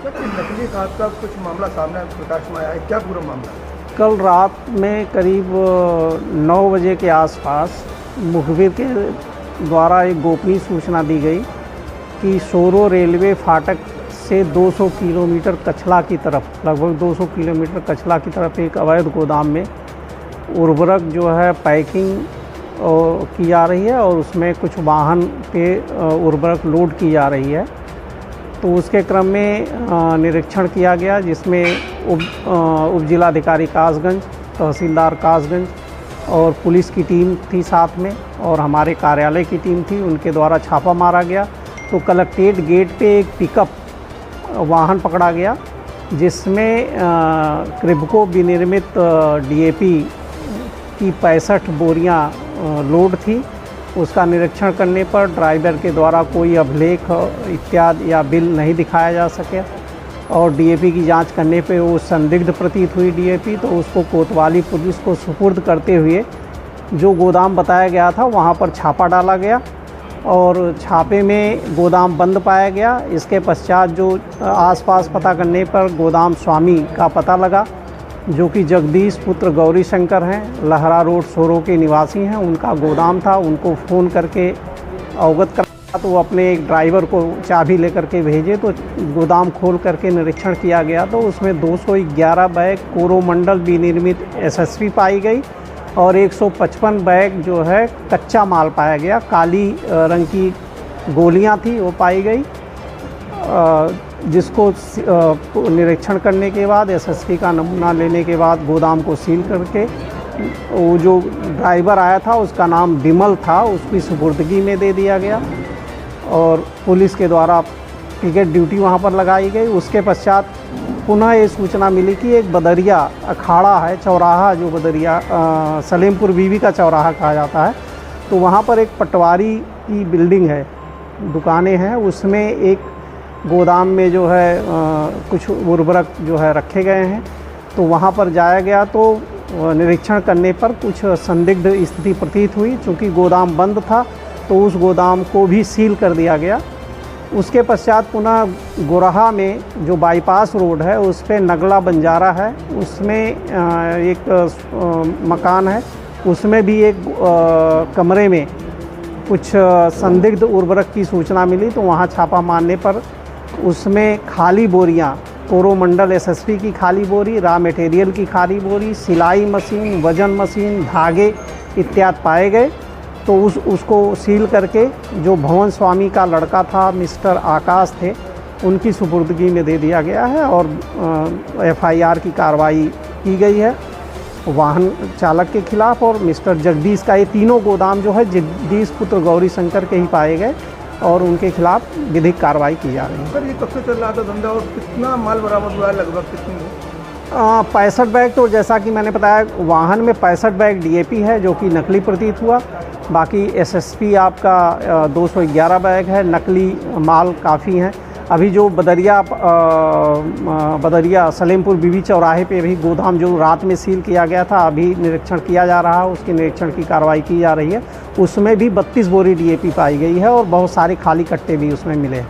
नकली खाद का कुछ मामला सामने प्रकाश में आया है, क्या पूरा मामला है? कल रात में करीब 9 बजे के आसपास मुखबिर के द्वारा एक गोपनीय सूचना दी गई कि सोरो रेलवे फाटक से 200 किलोमीटर कछला की तरफ, लगभग 200 किलोमीटर कछला की तरफ एक अवैध गोदाम में उर्वरक जो है पैकिंग की जा रही है और उसमें कुछ वाहन पे उर्वरक लोड की जा रही है। तो उसके क्रम में निरीक्षण किया गया, जिसमें उप जिलाधिकारी कासगंज, तहसीलदार कासगंज और पुलिस की टीम थी साथ में, और हमारे कार्यालय की टीम थी, उनके द्वारा छापा मारा गया। तो कलेक्ट्रेट गेट पे एक पिकअप वाहन पकड़ा गया, जिसमें क्रिब्को विनिर्मित डीएपी की 65 बोरियां लोड थी। उसका निरीक्षण करने पर ड्राइवर के द्वारा कोई अभिलेख इत्यादि या बिल नहीं दिखाया जा सके, और डीएपी की जांच करने पे वो संदिग्ध प्रतीत हुई डीएपी, तो उसको कोतवाली पुलिस को सुपुर्द करते हुए जो गोदाम बताया गया था वहाँ पर छापा डाला गया और छापे में गोदाम बंद पाया गया। इसके पश्चात जो आसपास पता करने पर गोदाम स्वामी का पता लगा, जो कि जगदीश पुत्र गौरी शंकर हैं, लहरा रोड सोरो के निवासी हैं। उनका गोदाम था, उनको फ़ोन करके अवगत करा तो वो अपने एक ड्राइवर को चाबी लेकर के भेजे। तो गोदाम खोल करके निरीक्षण किया गया तो उसमें 211 बैग कोरोमंडल विनिर्मित एसएसपी पाई गई और 155 बैग जो है कच्चा माल पाया गया। काली रंग की गोलियां थी वो पाई गई, जिसको निरीक्षण करने के बाद एसएसपी का नमूना लेने के बाद गोदाम को सील करके वो जो ड्राइवर आया था उसका नाम विमल था, उसकी सुपुर्दगी में दे दिया गया और पुलिस के द्वारा पिकेट ड्यूटी वहां पर लगाई गई। उसके पश्चात पुनः ये सूचना मिली कि एक बदरिया अखाड़ा है, चौराहा जो बदरिया सलेमपुर बीवी का चौराहा कहा जाता है, तो वहाँ पर एक पटवारी की बिल्डिंग है, दुकानें हैं, उसमें एक गोदाम में जो है कुछ उर्वरक जो है रखे गए हैं। तो वहाँ पर जाया गया तो निरीक्षण करने पर कुछ संदिग्ध स्थिति प्रतीत हुई। चूँकि गोदाम बंद था तो उस गोदाम को भी सील कर दिया गया। उसके पश्चात पुनः गोरहा में जो बाईपास रोड है उस पर नगला बंजारा है, उसमें एक मकान है, उसमें भी एक कमरे में कुछ संदिग्ध उर्वरक की सूचना मिली। तो वहाँ छापा मारने पर उसमें खाली बोरियां, कोरोमंडल एसएसपी की खाली बोरी, रॉ मटेरियल की खाली बोरी, सिलाई मशीन, वजन मशीन, धागे इत्यादि पाए गए। तो उसको सील करके जो भवन स्वामी का लड़का था मिस्टर आकाश थे, उनकी सुपुर्दगी में दे दिया गया है और एफआईआर की कार्रवाई की गई है वाहन चालक के खिलाफ। और मिस्टर जगदीश का, ये तीनों गोदाम जो है जगदीश पुत्र गौरी शंकर के ही पाए गए और उनके खिलाफ विधिक कार्रवाई की जा रही है। सर, ये कब से चल रहा था धंधा और कितना माल बरामद हुआ है, लगभग कितनी? 65 बैग, तो जैसा कि मैंने बताया वाहन में 65 बैग डीएपी है जो कि नकली प्रतीत हुआ। बाकी एसएसपी आपका 211 बैग है, नकली माल काफ़ी हैं। अभी जो बदरिया सलेमपुर बीवी चौराहे पे भी गोदाम जो रात में सील किया गया था, अभी निरीक्षण किया जा रहा है, उसकी निरीक्षण की कार्रवाई की जा रही है। उसमें भी 32 बोरी डीएपी पाई गई है और बहुत सारे खाली कट्टे भी उसमें मिले हैं।